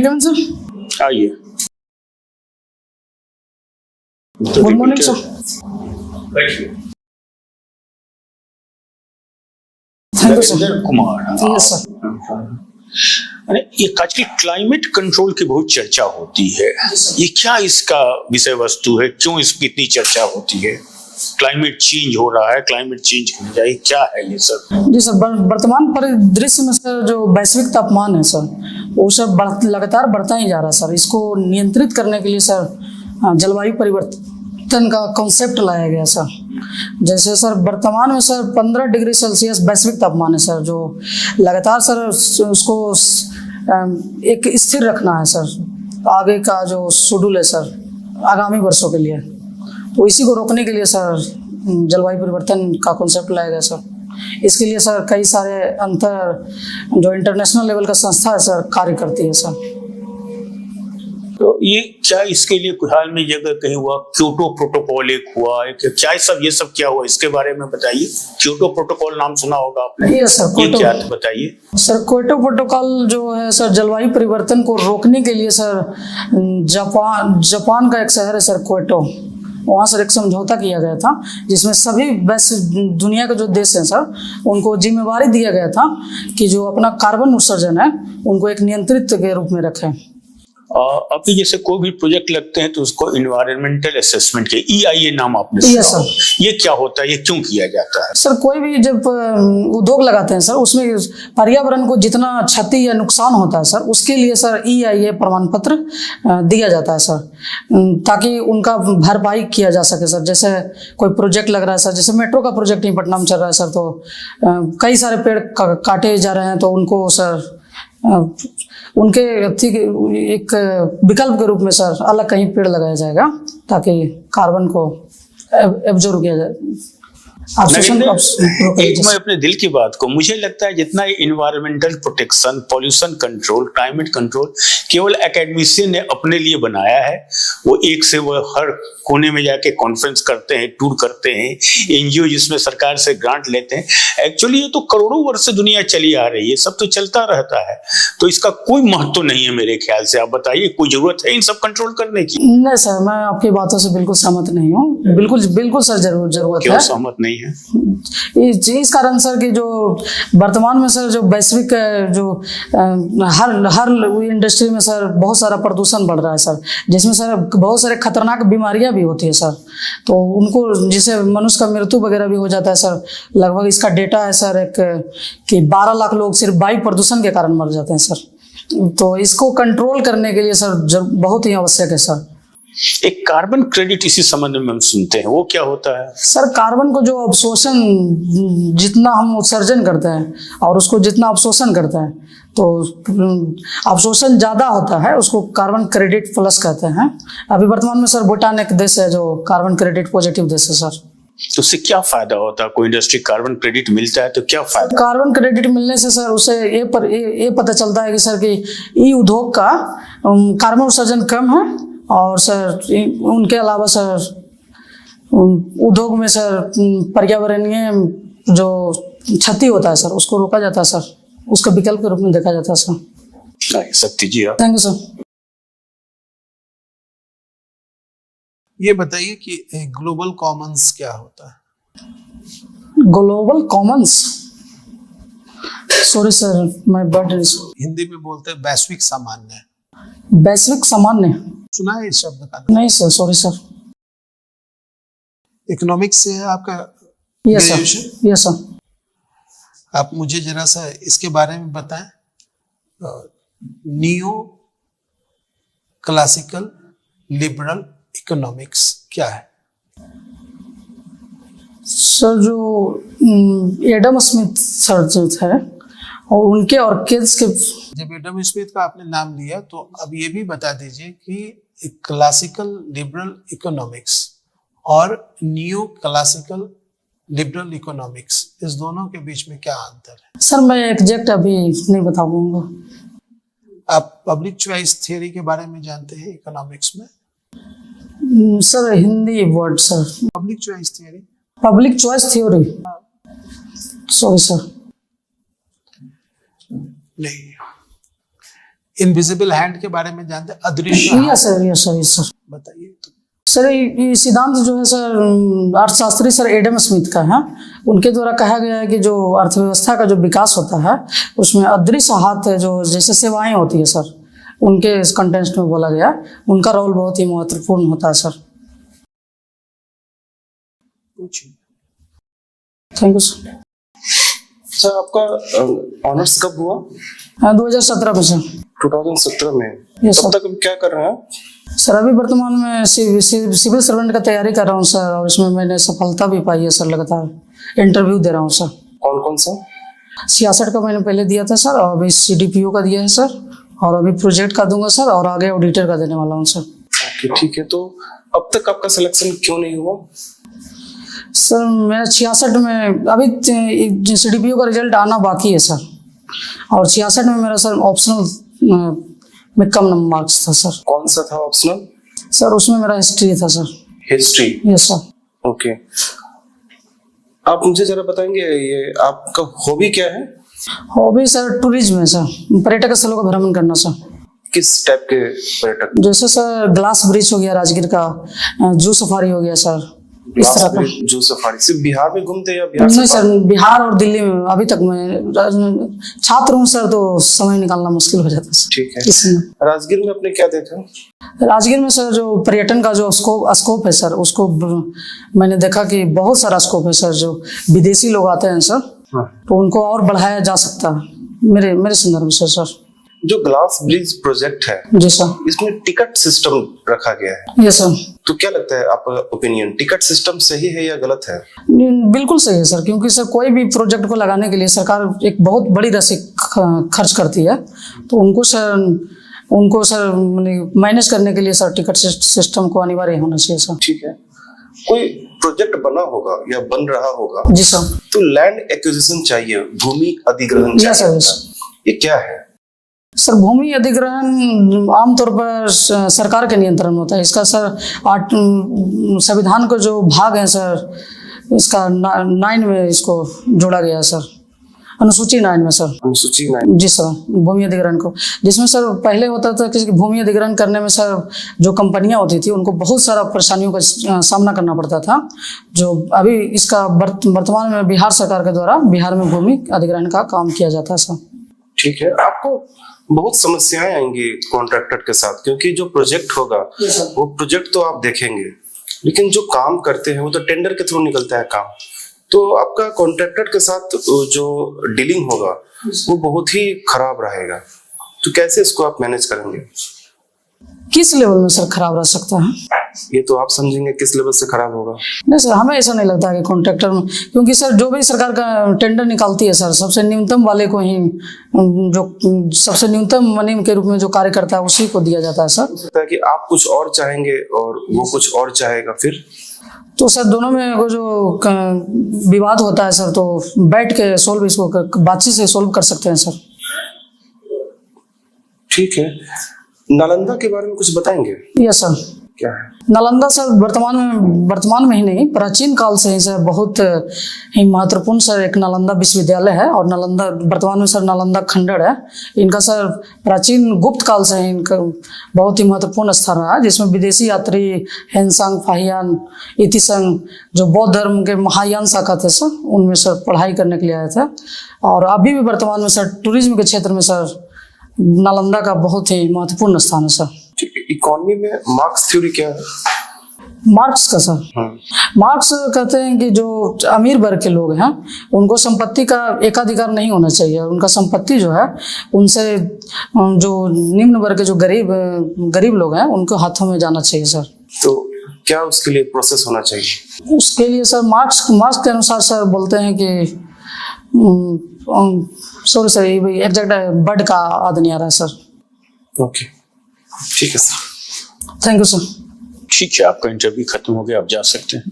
आई कम sir? आइए। Good morning sir. Thank you sir. Narendra Kumar. Yes sir. अरे ये आजकल क्लाइमेट कंट्रोल की बहुत चर्चा होती है, ये क्या इसका विषय वस्तु है, क्यों इसकी इतनी चर्चा होती है? क्लाइमेट चेंज हो रहा है, क्लाइमेट चेंज हो जाए, क्या है ये सर? जी सर, वर्तमान परिदृश्य में सर जो वैश्विक तापमान है सर, वो सर लगातार बढ़ता ही जा रहा है सर। इसको नियंत्रित करने के लिए सर जलवायु परिवर्तन का कॉन्सेप्ट लाया गया सर। जैसे सर वर्तमान में सर 15 डिग्री सेल्सियस वैश्विक तापमान है सर, जो लगातार सर उसको एक स्थिर रखना है सर। आगे का जो शेड्यूल है सर आगामी वर्षों के लिए, तो इसी को रोकने के लिए सर जलवायु परिवर्तन का कॉन्सेप्ट लाया गया सर। इसके लिए सर कई सारे जो इंटरनेशनल लेवल का संस्था है सर कार्य करती है सर। तो ये क्या इसके लिए हाल में जगह कहीं हुआ, क्योटो प्रोटोकॉल एक हुआ है, क्या ये सब क्या हुआ, इसके बारे में बताइए। क्योटो प्रोटोकॉल नाम सुना होगा आपने? ये सर ये क्या है बताइए सर। क्योटो प्रोटोकॉल जो है सर जलवायु परिवर्तन को रोकने के लिए सर जापान का एक शहर है सर क्योटो, वहाँ सर एक समझौता किया गया था, जिसमें सभी वैश्व दुनिया के जो देश हैं सर उनको जिम्मेवारी दिया गया था कि जो अपना कार्बन उत्सर्जन है उनको एक नियंत्रित के रूप में रखें। अभी जैसे कोई भी प्रोजेक्ट लगते हैं तो उसको इन्वायरमेंटल असेसमेंट के EIA नाम आपने सुना होगा, ये क्या होता है, ये क्यों किया जाता है? सर कोई भी जब उद्योग लगाते हैं सर उसमें पर्यावरण को जितना क्षति या नुकसान होता है सर उसके लिए सर EIA प्रमाण पत्र दिया जाता है सर, ताकि उनका भरपाई किया जा सके सर। जैसे कोई प्रोजेक्ट लग रहा है सर, जैसे मेट्रो का प्रोजेक्ट ही पटना में चल रहा है सर, तो कई सारे पेड़ काटे जा रहे हैं, तो उनको सर उनके एक विकल्प के रूप में सर अलग कहीं पेड़ लगाया जाएगा ताकि कार्बन को एब्जॉर्ब किया जाए। एक मैं अपने दिल की बात को, मुझे लगता है जितना environmental protection, pollution control, climate control केवल एकेडमिशियन ने अपने लिए बनाया है। वो एक से वो हर कोने में जाके कॉन्फ्रेंस करते हैं, टूर करते हैं, NGO जिसमें सरकार से ग्रांट लेते हैं। एक्चुअली ये तो करोड़ों वर्ष से दुनिया चली आ रही है, सब तो चलता रहता है, तो इसका कोई महत्व नहीं है मेरे ख्याल से। आप बताइए, कोई जरूरत है इन सब कंट्रोल करने की? नहीं सर, मैं आपकी बातों से बिल्कुल सहमत नहीं हूँ। बिल्कुल सर जरूरत है। क्यों सहमत नहीं है? इस कारण सर कि जो वर्तमान में सर जो वैश्विक जो हर इंडस्ट्री में सर बहुत सारा प्रदूषण बढ़ रहा है सर, जिसमें सर बहुत सारे खतरनाक बीमारियां भी होती है सर, तो उनको जिससे मनुष्य का मृत्यु वगैरह भी हो जाता है सर। लगभग इसका डेटा है सर कि 12 लाख लोग सिर्फ वायु प्रदूषण के कारण मर जाते हैं सर। तो इसको कंट्रोल करने के लिए सर बहुत ही आवश्यक है सर। एक कार्बन क्रेडिट इसी संबंध में हम सुनते हैं, वो क्या होता है? सर कार्बन को जो अवशोषण, जितना हम उत्सर्जन करते हैं और उसको जितना अवशोषण करते हैं, तो अवशोषण ज्यादा होता है, उसको कार्बन क्रेडिट प्लस कहते हैं। अभी वर्तमान में सर भूटान एक देश है जो कार्बन क्रेडिट पॉजिटिव देश है सर। तो उससे क्या फायदा होता है? कोई इंडस्ट्री कार्बन क्रेडिट मिलता है तो क्या फायदा? कार्बन क्रेडिट मिलने से सर उसे ये पता चलता है कि सर कि ई उद्योग का कार्बन उत्सर्जन कम है, और सर उनके अलावा सर उद्योग में सर पर्यावरणीय जो क्षति होता है सर उसको रोका जाता है सर, उसका विकल्प के रूप में देखा जाता है सर। सत्य जी, थैंक यू सर। ये बताइए कि ग्लोबल कॉमन्स क्या होता है? ग्लोबल कॉमन्स, सॉरी सर मैं वर्ड हिंदी में बोलते हैं वैश्विक सामान्य। वैश्विक सामान्य सुना है इस शब्द का? नहीं सर, सॉरी सर। इकोनॉमिक्स से है आपका? Yes sir, yes sir. आप मुझे जरा सा इसके बारे में बताएं। नियो क्लासिकल लिबरल इकोनॉमिक्स क्या है? सर जो एडम स्मिथ सर जो थे और उनके ऑर्किड्स के, जब एडम स्मिथ का आपने नाम लिया तो अब ये भी बता दीजिए कि क्लासिकल लिबरल इकोनॉमिक्स और न्यू क्लासिकल लिबरल इकोनॉमिक्स, इस दोनों के बीच में क्या अंतर है? सर मैं एग्जैक्ट अभी नहीं बता पाऊंगा। आप पब्लिक चॉइस थियरी के बारे में जानते हैं इकोनॉमिक्स में? Sir Hindi word sir. Public choice theory? Public choice theory, sorry sir. नहीं, इनविजिबल हैंड के बारे में जानते हैं, अदृश्य हाथ। Yes sir, yes sir, yes sir. बताइए तो। सर ये सिद्धांत जो है सर अर्थशास्त्री सर एडम स्मिथ का है। उनके द्वारा कहा गया है कि जो अर्थव्यवस्था का जो विकास होता है उसमें अदृश्य हाथ जो जैसे सेवाएं होती है सर, उनके इस कंटेंस्ट में बोला गया, उनका रोल बहुत ही महत्वपूर्ण होता है सर। Thank you sir. अच्छा, आपका ऑनर्स कब हुआ? 2017 में सर। 2017 में? Yes, तब sir. तक क्या कर रहे हैं? सर अभी वर्तमान में सिविल सर्वेंट का तैयारी कर रहा हूँ सर, और इसमें मैंने सफलता भी पाई है सर। लगातार इंटरव्यू दे रहा हूँ सर। कौन कौन सा? 66 का मैंने पहले दिया था सर, और अभी CDPO का दिया है सर, और अभी प्रोजेक्ट का दूंगा सर, और आगे ऑडिटर का देने वाला हूँ सर। ओके, ठीक है। तो अब तक आपका सिलेक्शन क्यों नहीं हुआ? सर मेरा 66 में अभी CDPO का रिजल्ट आना बाकी है सर, और 66 में मेरा सर ऑप्शनल में कम नंबर मार्क्स था सर। कौन सा था ऑप्शनल? सर उसमें मेरा हिस्ट्री था sir. History? Yes sir. Okay, आप मुझे जरा बताएंगे ये आपका हॉबी क्या है? हॉबी सर टूरिज्म है सर, पर्यटक स्थलों का भ्रमण करना सर। किस टाइप के पर्यटक? जैसे सर ग्लास ब्रिज हो गया राजगीर का, जू सफारी हो गया सर, इस तरह का। जू सफारी सिर्फ बिहार में घूमते हैं या बिहार नहीं से सर, बिहार और दिल्ली में अभी तक मैं छात्र हूँ सर, तो समय निकालना मुश्किल हो जाता है सर। ठीक है। इसमें राजगीर में आपने क्या देखा? राजगीर में सर जो पर्यटन का जो स्कोप है सर, उसको मैंने देखा कि बहुत सारा स्कोप है सर। जो विदेशी लोग आते हैं सर, हाँ। तो उनको और बढ़ाया जा सकता है मेरे संदर्भ से सर। जो ग्लास ब्रिज प्रोजेक्ट है, जी सर। इसमें टिकट सिस्टम रखा गया है। Yes sir. तो क्या लगता है आपका ओपिनियन, टिकट सिस्टम सही है या गलत है? बिल्कुल सही है सर, क्योंकि सर कोई भी प्रोजेक्ट को लगाने के लिए सरकार एक बहुत बड़ी राशि खर्च करती है, तो उनको सर मैनेज करने के लिए सर टिकट सिस्टम को अनिवार्य होना चाहिए सर। ठीक है। कोई प्रोजेक्ट बना होगा या बन रहा होगा, जी सर, तो लैंड एक्विजिशन चाहिए, भूमि अधिग्रहण यस चाहिए। सर। ये क्या है? सर भूमि अधिग्रहण आमतौर पर सरकार के नियंत्रण में होता है। इसका सर संविधान को जो भाग है सर, इसका 9 में इसको जोड़ा गया है सर, अनुसूची 9 में सर। अनुसूची 9? जी सर, भूमि अधिग्रहण को, जिसमें सर पहले होता था कि भूमि अधिग्रहण करने में सर जो कंपनियां होती थी उनको बहुत सारा परेशानियों का सामना करना पड़ता था। जो अभी इसका वर्तमान में बिहार सरकार के द्वारा बिहार में भूमि अधिग्रहण का काम किया जाता है सर। ठीक है। आपको बहुत समस्याएं आएंगी कॉन्ट्रैक्टर के साथ, क्योंकि जो प्रोजेक्ट होगा वो प्रोजेक्ट तो आप देखेंगे, लेकिन जो काम करते हैं वो तो टेंडर के थ्रू निकलता है काम। तो आपका कॉन्ट्रैक्टर के साथ जो डीलिंग होगा वो बहुत ही खराब रहेगा। तो कैसे इसको आप मैनेज करेंगे? किस लेवल में सर खराब रह सकता है? ये तो आप समझेंगे किस लेवल से खराब होगा। नहीं सर, हमें ऐसा नहीं लगता कि कॉन्ट्रैक्टर में, क्योंकि सर जो भी सरकार का टेंडर निकालती है सर, सबसे न्यूनतम वाले को ही, जो सबसे न्यूनतम मनी के रूप में जो कार्य करता है उसी को दिया जाता है सर। कि आप कुछ और चाहेंगे और वो कुछ और चाहेगा, फिर तो सर दोनों में वो जो विवाद होता है सर, तो बैठ के सोल्व, इसको बातचीत से सोल्व कर सकते हैं सर। ठीक है। नालंदा के बारे में कुछ बताएंगे? Yes sir. क्या है नालंदा सर? वर्तमान में ही नहीं, प्राचीन काल से ही सर बहुत ही महत्वपूर्ण सर एक नालंदा विश्वविद्यालय है, और नालंदा वर्तमान में सर नालंदा खंडर है। इनका सर प्राचीन गुप्त काल से इनका बहुत ही महत्वपूर्ण स्थान रहा है, जिसमें विदेशी यात्री हेनसांग, फाहियान, इतिसंग, जो बौद्ध धर्म के महायान शाखा थे सर, उनमें सर पढ़ाई करने के लिए आए थे। और अभी भी वर्तमान में सर टूरिज्म के क्षेत्र में सर नालंदा का बहुत ही महत्वपूर्ण स्थान है सर। इकोनॉमी में मार्क्स थ्योरी क्या है? मार्क्स का सर, मार्क्स कहते हैं कि जो अमीर वर्ग के लोग हैं उनको संपत्ति का एकाधिकार नहीं होना चाहिए। उनका संपत्ति जो है उनसे जो निम्न वर्ग के जो गरीब लोग हैं उनको हाथों में जाना चाहिए सर। तो क्या उसके लिए प्रोसेस होना चाहिए? उसके लिए सर मार्क्स के अनुसार सर बोलते हैं कि सॉरी सर, एग्जैक्ट बर्ड का याद नहीं आ रहा है सर। ओके, ठीक है सर। Thank you sir. ठीक है, आपका इंटरव्यू खत्म हो गया, आप जा सकते हैं।